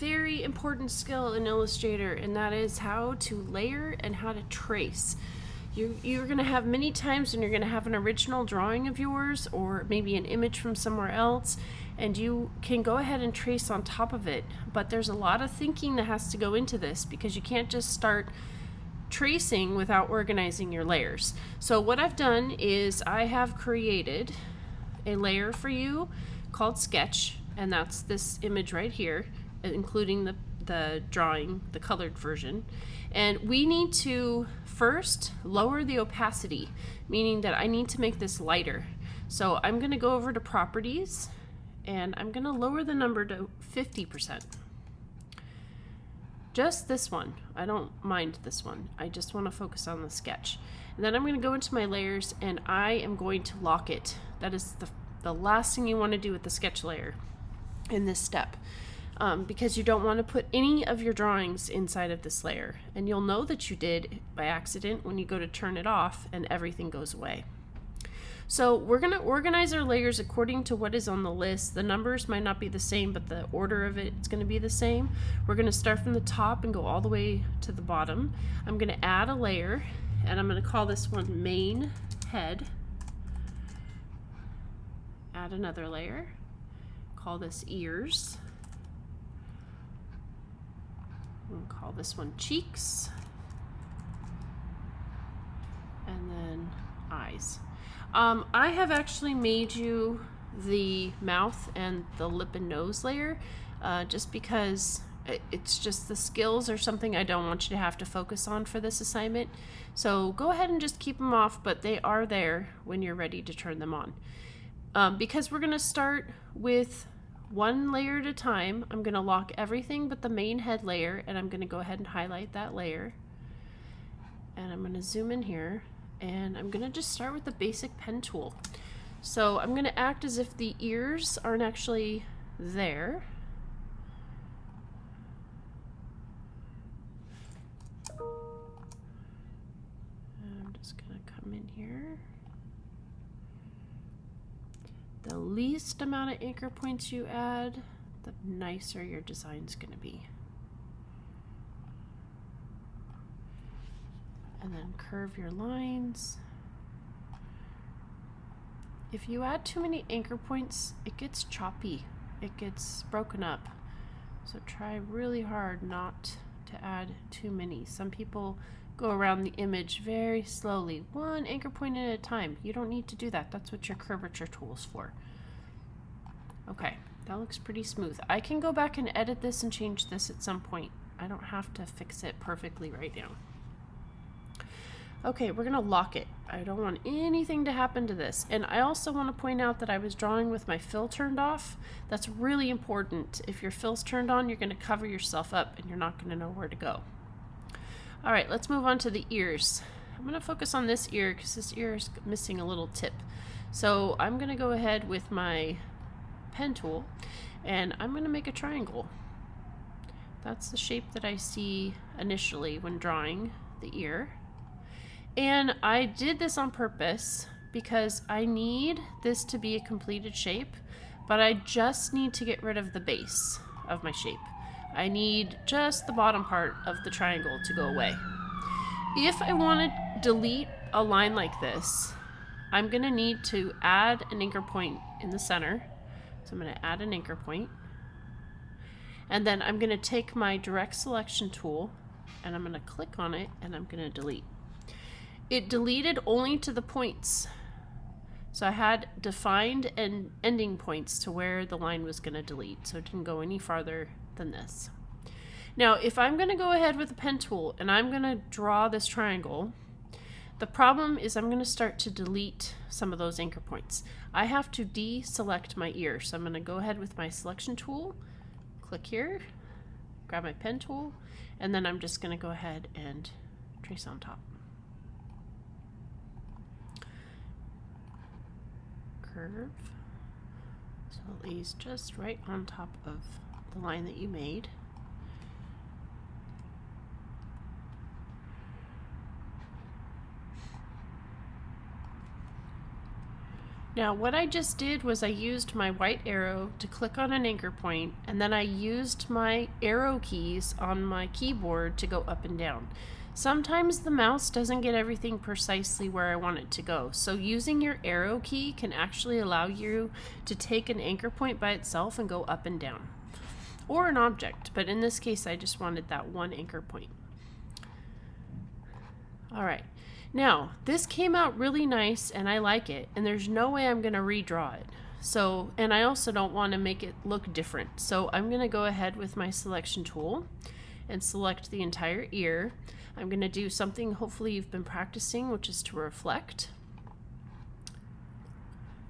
very important skill in Illustrator, and that is how to layer and how to trace. You're going to have many times when you're going to have an original drawing of yours or maybe an image from somewhere else, and you can go ahead and trace on top of it. But there's a lot of thinking that has to go into this because you can't just start tracing without organizing your layers. So what I've done is I have created a layer for you called Sketch, and that's this image right here, including the drawing, the colored version. And we need to first lower the opacity, meaning that I need to make this lighter. So I'm going to go over to Properties, and I'm going to lower the number to 50%. Just this one. I don't mind this one. I just want to focus on the sketch. And then I'm going to go into my layers, and I am going to lock it. That is the last thing you want to do with the sketch layer in this step. Because you don't want to put any of your drawings inside of this layer. And you'll know that you did by accident when you go to turn it off and everything goes away. So we're going to organize our layers according to what is on the list. The numbers might not be the same, but the order of it is going to be the same. We're going to start from the top and go all the way to the bottom. I'm going to add a layer, and I'm going to call this one Main Head. Add another layer. Call this Ears. We'll call this one Cheeks, and then Eyes. I have actually made you the mouth and the lip and nose layer just because it's just the skills are something I don't want you to have to focus on for this assignment. So go ahead and just keep them off, but they are there when you're ready to turn them on. Because we're going to start with one layer at a time, I'm going to lock everything but the main head layer, and I'm going to go ahead and highlight that layer. And I'm going to zoom in here, and I'm going to just start with the basic pen tool. So I'm going to act as if the ears aren't actually there. I'm just going to come in here. The least amount of anchor points you add, the nicer your design's going to be. And then curve your lines. If you add too many anchor points, it gets choppy. It gets broken up. So try really hard not to add too many. Some people go around the image very slowly, one anchor point at a time. You don't need to do that. That's what your curvature tool is for. Okay, that looks pretty smooth. I can go back and edit this and change this at some point. I don't have to fix it perfectly right now. Okay, we're gonna lock it. I don't want anything to happen to this. And I also want to point out that I was drawing with my fill turned off. That's really important. If your fill's turned on, you're gonna cover yourself up and you're not gonna know where to go. All right, let's move on to the ears. I'm going to focus on this ear because this ear is missing a little tip. So I'm going to go ahead with my pen tool, and I'm going to make a triangle. That's the shape that I see initially when drawing the ear. And I did this on purpose because I need this to be a completed shape, but I just need to get rid of the base of my shape. I need just the bottom part of the triangle to go away. If I want to delete a line like this, I'm going to need to add an anchor point in the center. So I'm going to add an anchor point. And then I'm going to take my direct selection tool, and I'm going to click on it, and I'm going to delete. It deleted only to the points. So I had defined and ending points to where the line was going to delete. So it didn't go any farther than this. Now, if I'm going to go ahead with a pen tool and I'm going to draw this triangle, the problem is I'm going to start to delete some of those anchor points. I have to deselect my ear. So I'm going to go ahead with my selection tool, click here, grab my pen tool, and then I'm just going to go ahead and trace on top. Curve. So it lays just right on top of the line that you made. Now what I just did was I used my white arrow to click on an anchor point, and then I used my arrow keys on my keyboard to go up and down. Sometimes the mouse doesn't get everything precisely where I want it to go, so using your arrow key can actually allow you to take an anchor point by itself and go up and down. Or an object, but in this case I just wanted that one anchor point. Alright. Now, this came out really nice and I like it, and there's no way I'm going to redraw it. So, and I also don't want to make it look different. So I'm going to go ahead with my selection tool and select the entire ear. I'm going to do something hopefully you've been practicing, which is to reflect.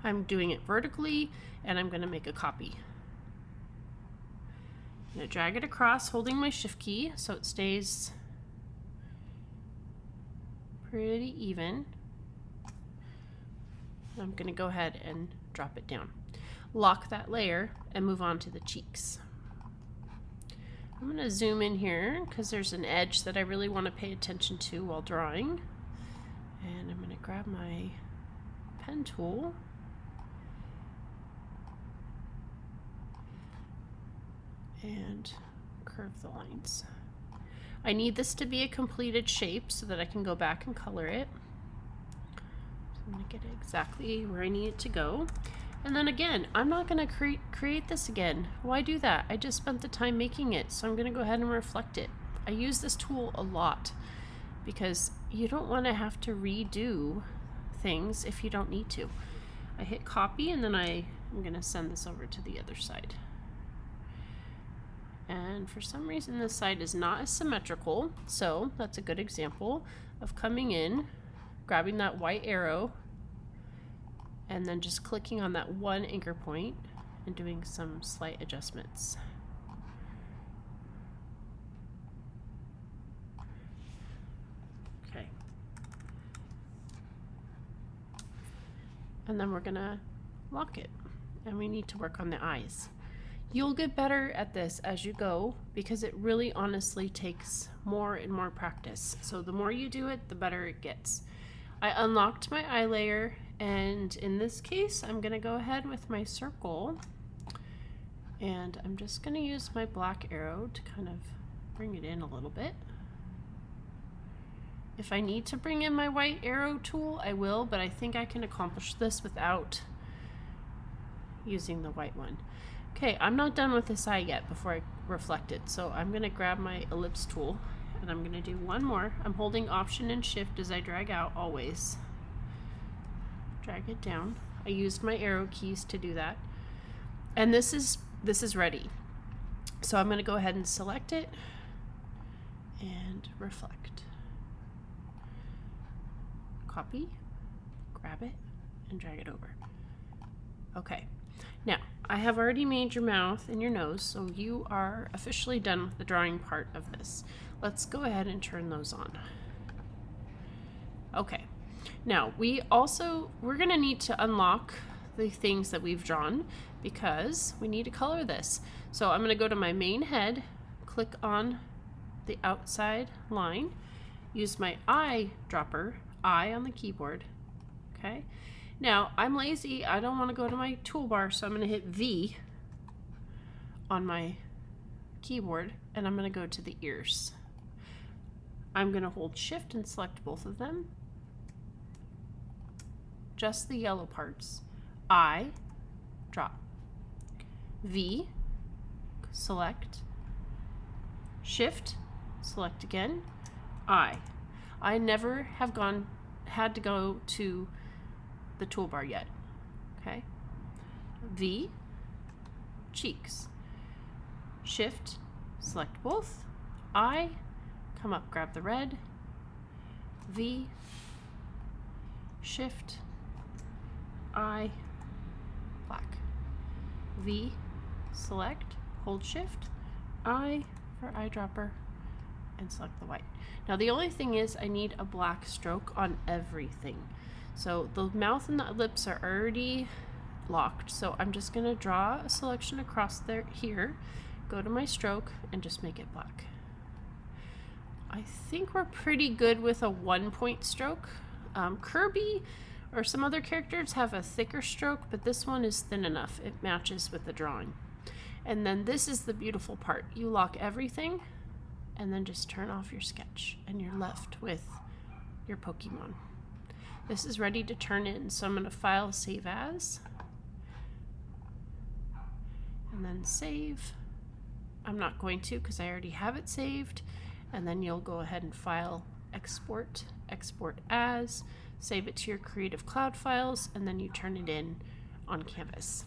I'm doing it vertically, and I'm going to make a copy. I'm going to drag it across holding my shift key so it stays pretty even. I'm going to go ahead and drop it down. Lock that layer and move on to the cheeks. I'm going to zoom in here because there's an edge that I really want to pay attention to while drawing. And I'm going to grab my pen tool and curve the lines. I need this to be a completed shape so that I can go back and color it. So I'm going to get it exactly where I need it to go. And then again, I'm not going to create this again. Why do that? I just spent the time making it, so I'm going to go ahead and reflect it. I use this tool a lot because you don't want to have to redo things if you don't need to. I hit copy, and then I'm going to send this over to the other side. And for some reason this side is not as symmetrical, so that's a good example of coming in, grabbing that white arrow, and then just clicking on that one anchor point and doing some slight adjustments. Okay. And then we're gonna lock it, and we need to work on the eyes. You'll get better at this as you go because it really honestly takes more and more practice. So the more you do it, the better it gets. I unlocked my eye layer, and in this case, I'm going to go ahead with my circle, and I'm just going to use my black arrow to kind of bring it in a little bit. If I need to bring in my white arrow tool, I will, but I think I can accomplish this without using the white one. Okay, I'm not done with this eye yet before I reflect it, so I'm going to grab my ellipse tool and I'm going to do one more. I'm holding Option and Shift as I drag out always. Drag it down. I used my arrow keys to do that. And this is ready. So I'm going to go ahead and select it and reflect. Copy, grab it, and drag it over. Okay. Now, I have already made your mouth and your nose, so you are officially done with the drawing part of this. Let's go ahead and turn those on. Okay, now we're going to need to unlock the things that we've drawn because we need to color this. So I'm going to go to my main head, click on the outside line, use my eyedropper, I on the keyboard, okay? Now, I'm lazy, I don't want to go to my toolbar, so I'm going to hit V on my keyboard, and I'm going to go to the ears. I'm going to hold Shift and select both of them. Just the yellow parts. I, drop. V, select. Shift, select again. I never have had to go to the toolbar yet. Okay. V, cheeks. Shift, select both. I, come up, grab the red. V, Shift, I, black. V, select, hold Shift, I for eyedropper, and select the white. Now the only thing is I need a black stroke on everything. So the mouth and the lips are already locked, so I'm just going to draw a selection across there here, go to my stroke, and just make it black. I think we're pretty good with a 1-point stroke. Kirby or some other characters have a thicker stroke, but this one is thin enough. It matches with the drawing. And then this is the beautiful part. You lock everything and then just turn off your sketch and you're left with your Pokemon. This is ready to turn in, so I'm going to file Save As and then save. I'm not going to because I already have it saved, and then you'll go ahead and file Export, Export As, save it to your Creative Cloud files, and then you turn it in on Canvas.